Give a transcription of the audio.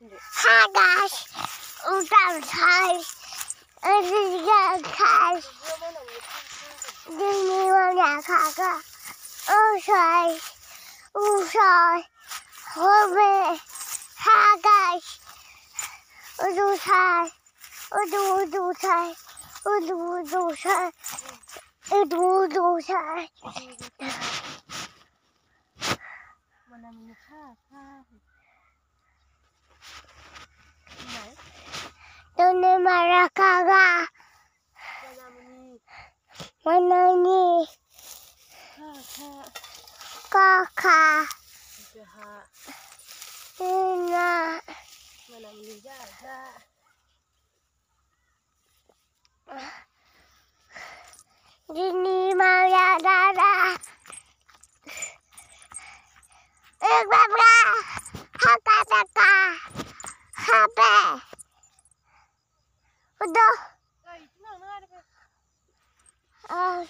Hi guys, I'm tired. I'm tired. Give me one that oh sorry, oh sorry. Hold me. Hi guys, do tired. Do tired. Do tired. Do tired. Mana menyesal, Doni marakaga. Mana ni? Kakak. Ina. Mana menyesal. Dini Maria Dada. Baba. Haka. Hape. Udah. Ay, no, no, no. Ah,